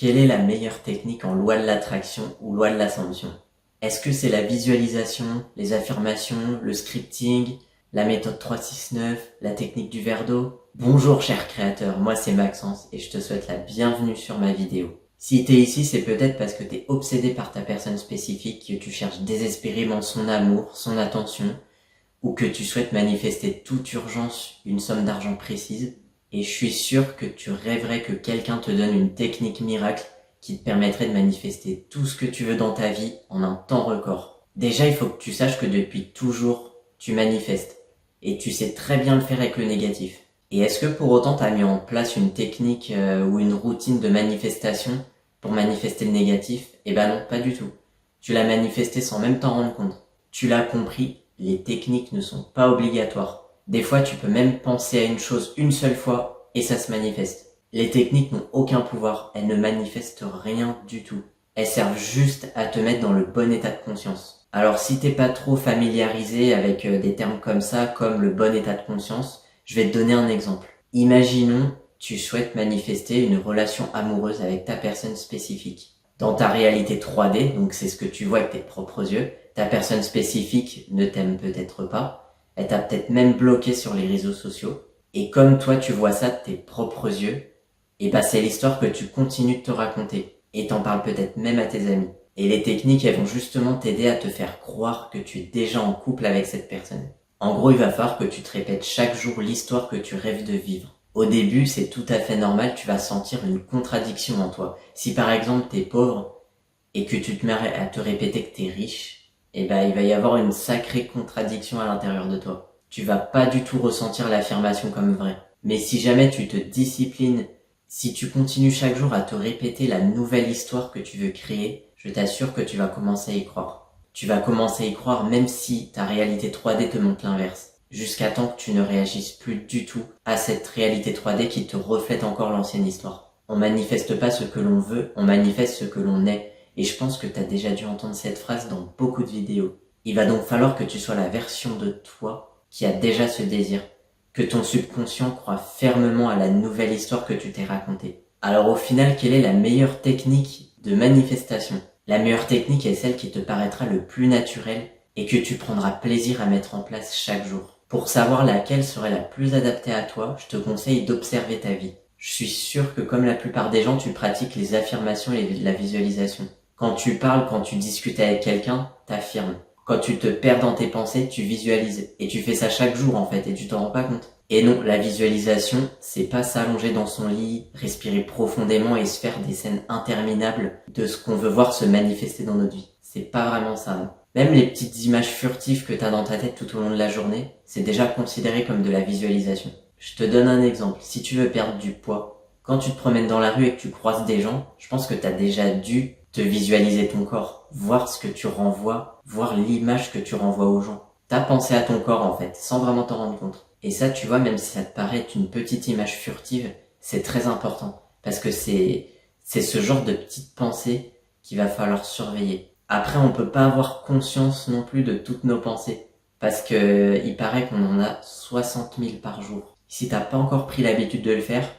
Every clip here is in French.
Quelle est la meilleure technique en loi de l'attraction ou loi de l'ascension? Est-ce que c'est la visualisation, les affirmations, le scripting, la méthode 369, la technique du verre d'eau? Bonjour cher créateur, moi c'est Maxence et je te souhaite la bienvenue sur ma vidéo. Si t'es ici, c'est peut-être parce que t'es obsédé par ta personne spécifique, que tu cherches désespérément son amour, son attention, ou que tu souhaites manifester toute urgence une somme d'argent précise. Et je suis sûr que tu rêverais que quelqu'un te donne une technique miracle qui te permettrait de manifester tout ce que tu veux dans ta vie en un temps record. Déjà, il faut que tu saches que depuis toujours, tu manifestes. Et tu sais très bien le faire avec le négatif. Et est-ce que pour autant tu as mis en place une technique ou une routine de manifestation pour manifester le négatif? Eh ben non, pas du tout. Tu l'as manifesté sans même t'en rendre compte. Tu l'as compris, les techniques ne sont pas obligatoires. Des fois, tu peux même penser à une chose une seule fois et ça se manifeste. Les techniques n'ont aucun pouvoir, elles ne manifestent rien du tout. Elles servent juste à te mettre dans le bon état de conscience. Alors si t'es pas trop familiarisé avec des termes comme ça, comme le bon état de conscience, je vais te donner un exemple. Imaginons, tu souhaites manifester une relation amoureuse avec ta personne spécifique. Dans ta réalité 3D, donc c'est ce que tu vois avec tes propres yeux, ta personne spécifique ne t'aime peut-être pas, elle t'a peut-être même bloqué sur les réseaux sociaux, et comme toi tu vois ça de tes propres yeux, et bah c'est l'histoire que tu continues de te raconter, et t'en parles peut-être même à tes amis. Et les techniques, elles vont justement t'aider à te faire croire que tu es déjà en couple avec cette personne. En gros, il va falloir que tu te répètes chaque jour l'histoire que tu rêves de vivre. Au début, c'est tout à fait normal, tu vas sentir une contradiction en toi. Si par exemple t'es pauvre, et que tu te mets à te répéter que t'es riche, et ben il va y avoir une sacrée contradiction à l'intérieur de toi. Tu vas pas du tout ressentir l'affirmation comme vraie. Mais si jamais tu te disciplines, si tu continues chaque jour à te répéter la nouvelle histoire que tu veux créer, je t'assure que tu vas commencer à y croire. Tu vas commencer à y croire même si ta réalité 3D te montre l'inverse. Jusqu'à temps que tu ne réagisses plus du tout à cette réalité 3D qui te reflète encore l'ancienne histoire. On manifeste pas ce que l'on veut, on manifeste ce que l'on est. Et je pense que tu as déjà dû entendre cette phrase dans beaucoup de vidéos. Il va donc falloir que tu sois la version de toi qui a déjà ce désir. Que ton subconscient croit fermement à la nouvelle histoire que tu t'es racontée. Alors au final, quelle est la meilleure technique de manifestation? La meilleure technique est celle qui te paraîtra le plus naturelle et que tu prendras plaisir à mettre en place chaque jour. Pour savoir laquelle serait la plus adaptée à toi, je te conseille d'observer ta vie. Je suis sûr que comme la plupart des gens, tu pratiques les affirmations et la visualisation. Quand tu parles, quand tu discutes avec quelqu'un, t'affirmes. Quand tu te perds dans tes pensées, tu visualises. Et tu fais ça chaque jour en fait, et tu t'en rends pas compte. Et non, la visualisation, c'est pas s'allonger dans son lit, respirer profondément et se faire des scènes interminables de ce qu'on veut voir se manifester dans notre vie. C'est pas vraiment ça, non. Même les petites images furtives que t'as dans ta tête tout au long de la journée, c'est déjà considéré comme de la visualisation. Je te donne un exemple. Si tu veux perdre du poids, quand tu te promènes dans la rue et que tu croises des gens, je pense que t'as déjà dû te visualiser ton corps, voir ce que tu renvoies, voir l'image que tu renvoies aux gens. T'as pensé à ton corps en fait, sans vraiment t'en rendre compte. Et ça, tu vois, même si ça te paraît être une petite image furtive, c'est très important. Parce que c'est ce genre de petites pensées qu'il va falloir surveiller. Après, on peut pas avoir conscience non plus de toutes nos pensées. Parce que il paraît qu'on en a 60 000 par jour. Si t'as pas encore pris l'habitude de le faire,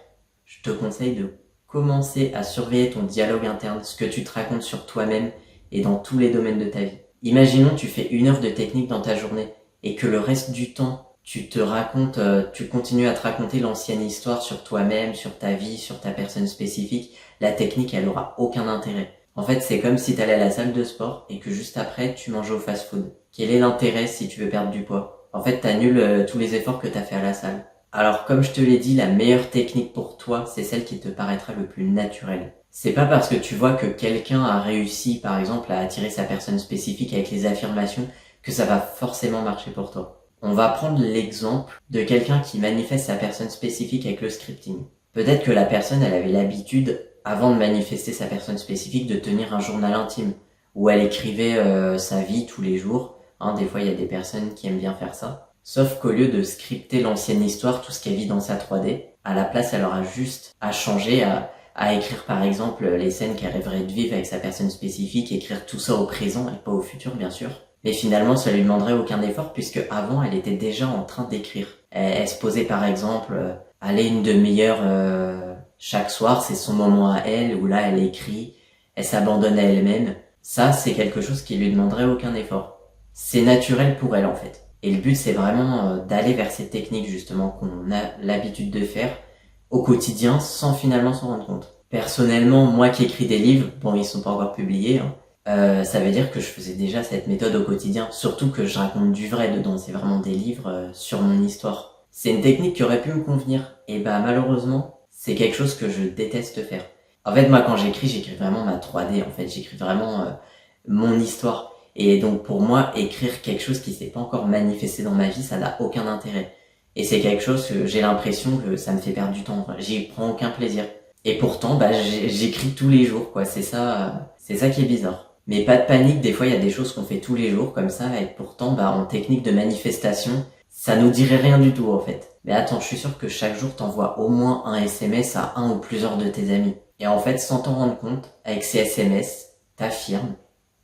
je te conseille de commencer à surveiller ton dialogue interne, ce que tu te racontes sur toi-même et dans tous les domaines de ta vie. Imaginons tu fais 1 heure de technique dans ta journée et que le reste du temps, tu continues à te raconter l'ancienne histoire sur toi-même, sur ta vie, sur ta personne spécifique. La technique, elle aura aucun intérêt. En fait, c'est comme si t'allais à la salle de sport et que juste après, tu mangeais au fast-food. Quel est l'intérêt si tu veux perdre du poids? En fait, t'annules tous les efforts que t'as fait à la salle. Alors, comme je te l'ai dit, la meilleure technique pour toi, c'est celle qui te paraîtra le plus naturelle. C'est pas parce que tu vois que quelqu'un a réussi, par exemple, à attirer sa personne spécifique avec les affirmations que ça va forcément marcher pour toi. On va prendre l'exemple de quelqu'un qui manifeste sa personne spécifique avec le scripting. Peut-être que la personne, elle avait l'habitude, avant de manifester sa personne spécifique, de tenir un journal intime, où elle écrivait sa vie tous les jours. Des fois, il y a des personnes qui aiment bien faire ça. Sauf qu'au lieu de scripter l'ancienne histoire, tout ce qu'elle vit dans sa 3D, à la place, elle aura juste à changer, à écrire par exemple les scènes qu'elle rêverait de vivre avec sa personne spécifique, écrire tout ça au présent et pas au futur bien sûr. Mais finalement, ça lui demanderait aucun effort puisque avant, elle était déjà en train d'écrire. Elle se posait par exemple, aller une demi-heure, Chaque soir, c'est son moment à elle, où là, elle écrit, elle s'abandonne à elle-même. Ça, c'est quelque chose qui lui demanderait aucun effort. C'est naturel pour elle, en fait. Et le but, c'est vraiment d'aller vers ces techniques, justement, qu'on a l'habitude de faire au quotidien, sans finalement s'en rendre compte. Personnellement, moi qui écris des livres, bon, ils sont pas encore publiés, hein, ça veut dire que je faisais déjà cette méthode au quotidien, surtout que je raconte du vrai dedans, c'est vraiment des livres sur mon histoire. C'est une technique qui aurait pu me convenir, et bah malheureusement, c'est quelque chose que je déteste faire. En fait, moi quand j'écris vraiment ma 3D, en fait, j'écris vraiment mon histoire. Et donc pour moi, écrire quelque chose qui s'est pas encore manifesté dans ma vie, ça n'a aucun intérêt. Et c'est quelque chose que j'ai l'impression que ça me fait perdre du temps, enfin, j'y prends aucun plaisir. Et pourtant, bah j'écris tous les jours, quoi, c'est ça qui est bizarre. Mais pas de panique, des fois il y a des choses qu'on fait tous les jours comme ça, et pourtant, bah en technique de manifestation, ça nous dirait rien du tout en fait. Mais attends, je suis sûr que chaque jour t'envoies au moins un SMS à un ou plusieurs de tes amis. Et en fait, sans t'en rendre compte, avec ces SMS, t'affirmes,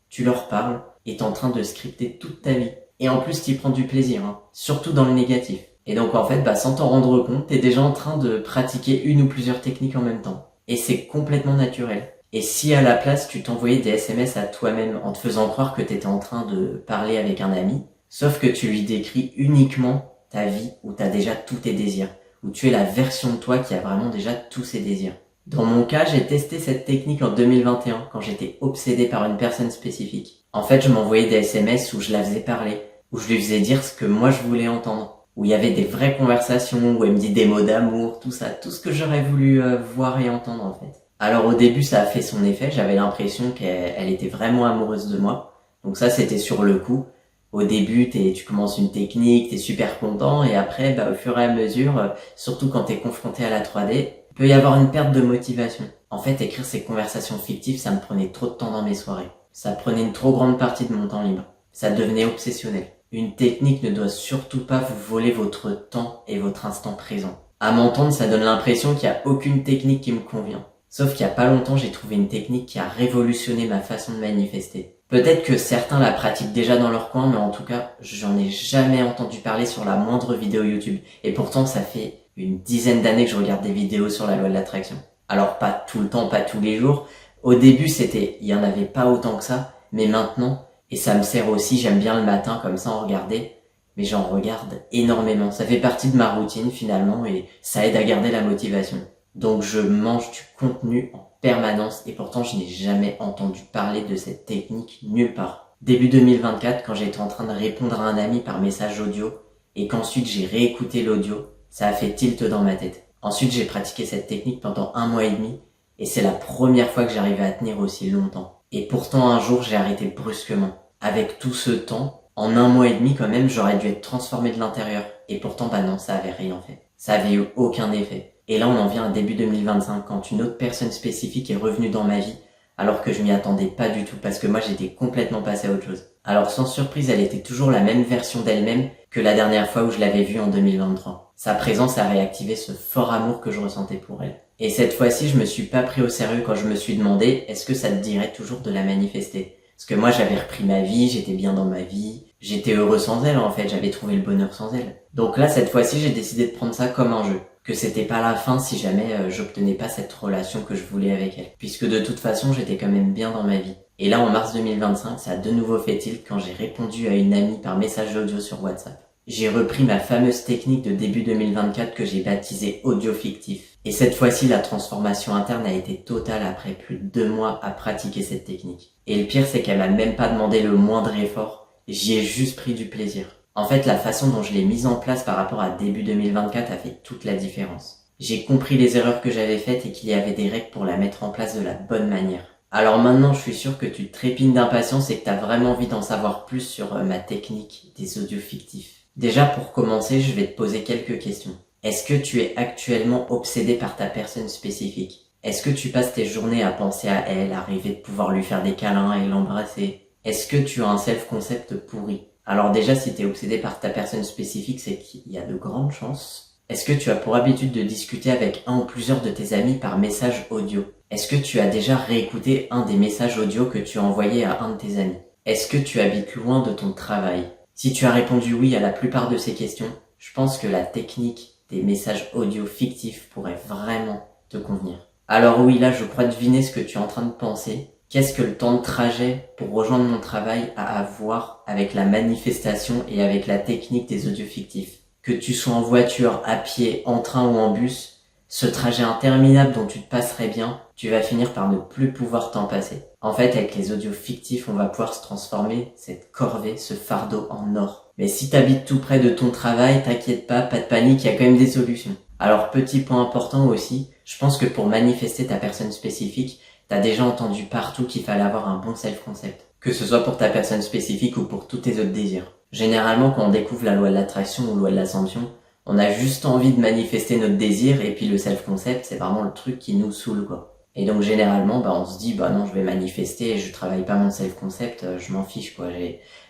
tu leur parles, et t'es en train de scripter toute ta vie. Et en plus, t'y prends du plaisir, hein, surtout dans le négatif. Et donc en fait, bah sans t'en rendre compte, t'es déjà en train de pratiquer une ou plusieurs techniques en même temps. Et c'est complètement naturel. Et si à la place tu t'envoyais des SMS à toi-même en te faisant croire que t'étais en train de parler avec un ami, sauf que tu lui décris uniquement ta vie où t'as déjà tous tes désirs, où tu es la version de toi qui a vraiment déjà tous ses désirs. Dans mon cas, j'ai testé cette technique en 2021 quand j'étais obsédé par une personne spécifique. En fait, je m'envoyais des SMS où je la faisais parler, où je lui faisais dire ce que moi je voulais entendre, où il y avait des vraies conversations, où elle me dit des mots d'amour, tout ça, tout ce que j'aurais voulu voir et entendre en fait. Alors au début ça a fait son effet, j'avais l'impression qu'elle était vraiment amoureuse de moi. Donc ça c'était sur le coup. Au début tu commences une technique, t'es super content et après bah, au fur et à mesure, surtout quand t'es confronté à la 3D, il peut y avoir une perte de motivation. En fait écrire ces conversations fictives ça me prenait trop de temps dans mes soirées. Ça prenait une trop grande partie de mon temps libre. Ça devenait obsessionnel. Une technique ne doit surtout pas vous voler votre temps et votre instant présent. À m'entendre ça donne l'impression qu'il n'y a aucune technique qui me convient. Sauf qu'il y a pas longtemps, j'ai trouvé une technique qui a révolutionné ma façon de manifester. Peut-être que certains la pratiquent déjà dans leur coin, mais en tout cas, j'en ai jamais entendu parler sur la moindre vidéo YouTube. Et pourtant, ça fait une dizaine d'années que je regarde des vidéos sur la loi de l'attraction. Alors pas tout le temps, pas tous les jours. Au début, il y en avait pas autant que ça, mais maintenant, et ça me sert aussi, j'aime bien le matin comme ça en regarder, mais j'en regarde énormément. Ça fait partie de ma routine finalement et ça aide à garder la motivation. Donc je mange du contenu en permanence et pourtant je n'ai jamais entendu parler de cette technique nulle part. Début 2024, quand j'étais en train de répondre à un ami par message audio et qu'ensuite j'ai réécouté l'audio, ça a fait tilt dans ma tête. Ensuite j'ai pratiqué cette technique pendant 1 mois et demi et c'est la première fois que j'arrivais à tenir aussi longtemps. Et pourtant un jour j'ai arrêté brusquement. Avec tout ce temps, en 1 mois et demi quand même, j'aurais dû être transformé de l'intérieur. Et pourtant bah non, ça avait rien fait. Ça avait eu aucun effet. Et là, on en vient à début 2025, quand une autre personne spécifique est revenue dans ma vie, alors que je m'y attendais pas du tout, parce que moi, j'étais complètement passé à autre chose. Alors, sans surprise, elle était toujours la même version d'elle-même que la dernière fois où je l'avais vue en 2023. Sa présence a réactivé ce fort amour que je ressentais pour elle. Et cette fois-ci, je me suis pas pris au sérieux quand je me suis demandé, est-ce que ça te dirait toujours de la manifester? Parce que moi, j'avais repris ma vie, j'étais bien dans ma vie, j'étais heureux sans elle, en fait, j'avais trouvé le bonheur sans elle. Donc là, cette fois-ci, j'ai décidé de prendre ça comme un jeu. Que c'était pas la fin si jamais j'obtenais pas cette relation que je voulais avec elle. Puisque de toute façon, j'étais quand même bien dans ma vie. Et là, en mars 2025, ça a de nouveau fait tilt quand j'ai répondu à une amie par message audio sur WhatsApp. J'ai repris ma fameuse technique de début 2024 que j'ai baptisée audio fictif. Et cette fois-ci, la transformation interne a été totale après plus de 2 mois à pratiquer cette technique. Et le pire, c'est qu'elle m'a même pas demandé le moindre effort. J'y ai juste pris du plaisir. En fait, la façon dont je l'ai mise en place par rapport à début 2024 a fait toute la différence. J'ai compris les erreurs que j'avais faites et qu'il y avait des règles pour la mettre en place de la bonne manière. Alors maintenant, je suis sûr que tu trépignes d'impatience et que tu as vraiment envie d'en savoir plus sur ma technique des audios fictifs. Déjà, pour commencer, je vais te poser quelques questions. Est-ce que tu es actuellement obsédé par ta personne spécifique? Est-ce que tu passes tes journées à penser à elle, à rêver de pouvoir lui faire des câlins et l'embrasser? Est-ce que tu as un self-concept pourri? Alors déjà, si t'es obsédé par ta personne spécifique, c'est qu'il y a de grandes chances. Est-ce que tu as pour habitude de discuter avec un ou plusieurs de tes amis par message audio? Est-ce que tu as déjà réécouté un des messages audio que tu as envoyé à un de tes amis? Est-ce que tu habites loin de ton travail? Si tu as répondu oui à la plupart de ces questions, je pense que la technique des messages audio fictifs pourrait vraiment te convenir. Alors oui, là je crois deviner ce que tu es en train de penser. Qu'est-ce que le temps de trajet pour rejoindre mon travail a à voir avec la manifestation et avec la technique des audios fictifs? Que tu sois en voiture, à pied, en train ou en bus, ce trajet interminable dont tu te passerais bien, tu vas finir par ne plus pouvoir t'en passer. En fait, avec les audios fictifs, on va pouvoir se transformer cette corvée, ce fardeau en or. Mais si t'habites tout près de ton travail, t'inquiète pas de panique, il y a quand même des solutions. Alors, petit point important aussi, je pense que pour manifester ta personne spécifique, t'as déjà entendu partout qu'il fallait avoir un bon self-concept. Que ce soit pour ta personne spécifique ou pour tous tes autres désirs. Généralement, quand on découvre la loi de l'attraction ou la loi de l'ascension, on a juste envie de manifester notre désir et puis le self-concept, c'est vraiment le truc qui nous saoule, quoi. Et donc, généralement, on se dit, non, je vais manifester, je travaille pas mon self-concept, je m'en fiche, quoi.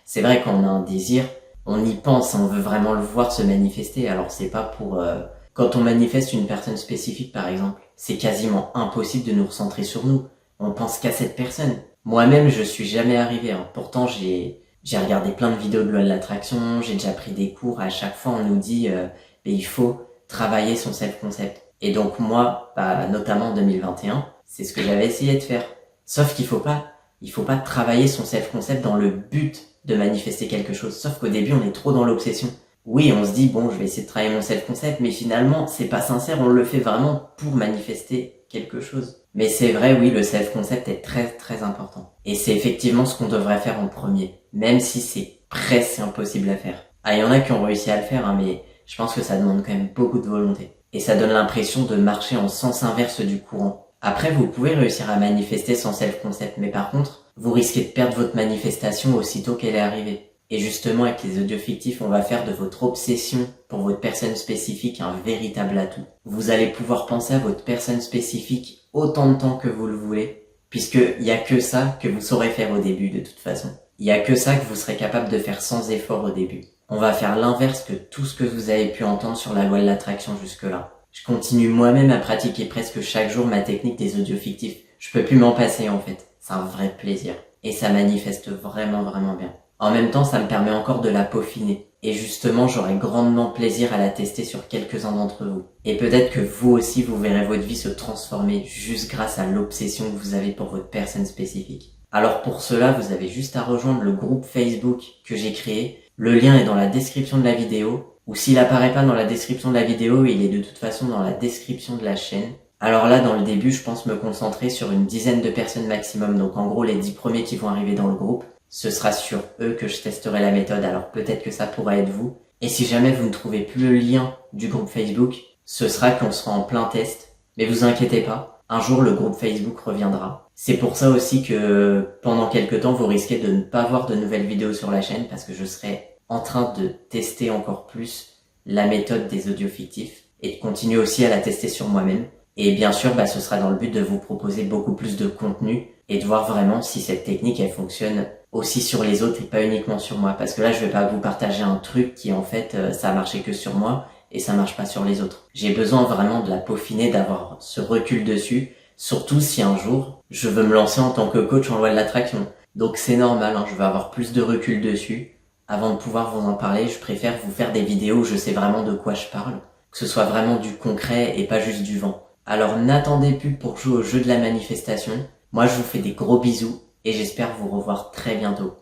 C'est vrai qu'on a un désir, on y pense, on veut vraiment le voir se manifester, alors c'est pas pour... Quand on manifeste une personne spécifique, par exemple, c'est quasiment impossible de nous recentrer sur nous. On pense qu'à cette personne. Moi-même, je suis jamais arrivé, hein. Pourtant, j'ai regardé plein de vidéos de loi de l'attraction, j'ai déjà pris des cours, à chaque fois on nous dit il faut travailler son self-concept. Et donc moi, notamment en 2021, c'est ce que j'avais essayé de faire. Sauf qu'il faut pas travailler son self-concept dans le but de manifester quelque chose. Sauf qu'au début, on est trop dans l'obsession. Oui, on se dit, je vais essayer de travailler mon self-concept, mais finalement, c'est pas sincère, on le fait vraiment pour manifester quelque chose. Mais c'est vrai, oui, le self-concept est très très important. Et c'est effectivement ce qu'on devrait faire en premier, même si c'est presque impossible à faire. Il y en a qui ont réussi à le faire, mais je pense que ça demande quand même beaucoup de volonté. Et ça donne l'impression de marcher en sens inverse du courant. Après, vous pouvez réussir à manifester sans self-concept, mais par contre, vous risquez de perdre votre manifestation aussitôt qu'elle est arrivée. Et justement, avec les audios fictifs, on va faire de votre obsession pour votre personne spécifique un véritable atout. Vous allez pouvoir penser à votre personne spécifique autant de temps que vous le voulez, puisqu'il y a que ça que vous saurez faire au début de toute façon. Il y a que ça que vous serez capable de faire sans effort au début. On va faire l'inverse que tout ce que vous avez pu entendre sur la loi de l'attraction jusque-là. Je continue moi-même à pratiquer presque chaque jour ma technique des audios fictifs. Je peux plus m'en passer en fait. C'est un vrai plaisir. Et ça manifeste vraiment vraiment bien. En même temps, ça me permet encore de la peaufiner. Et justement, j'aurai grandement plaisir à la tester sur quelques-uns d'entre vous. Et peut-être que vous aussi, vous verrez votre vie se transformer juste grâce à l'obsession que vous avez pour votre personne spécifique. Alors pour cela, vous avez juste à rejoindre le groupe Facebook que j'ai créé. Le lien est dans la description de la vidéo. Ou s'il apparaît pas dans la description de la vidéo, il est de toute façon dans la description de la chaîne. Alors là, dans le début, je pense me concentrer sur une dizaine de personnes maximum. Donc en gros, les 10 premiers qui vont arriver dans le groupe. Ce sera sur eux que je testerai la méthode, alors peut-être que ça pourra être vous. Et si jamais vous ne trouvez plus le lien du groupe Facebook, ce sera qu'on sera en plein test. Mais vous inquiétez pas, un jour le groupe Facebook reviendra. C'est pour ça aussi que pendant quelques temps, vous risquez de ne pas voir de nouvelles vidéos sur la chaîne parce que je serai en train de tester encore plus la méthode des audios fictifs et de continuer aussi à la tester sur moi-même. Et bien sûr, ce sera dans le but de vous proposer beaucoup plus de contenu et de voir vraiment si cette technique, elle fonctionne aussi sur les autres et pas uniquement sur moi. Parce que là, je vais pas vous partager un truc qui, en fait, ça a marché que sur moi et ça marche pas sur les autres. J'ai besoin vraiment de la peaufiner, d'avoir ce recul dessus, surtout si un jour, je veux me lancer en tant que coach en loi de l'attraction. Donc c'est normal, je vais avoir plus de recul dessus. Avant de pouvoir vous en parler, je préfère vous faire des vidéos où je sais vraiment de quoi je parle. Que ce soit vraiment du concret et pas juste du vent. Alors n'attendez plus pour jouer au jeu de la manifestation. Moi, je vous fais des gros bisous et j'espère vous revoir très bientôt.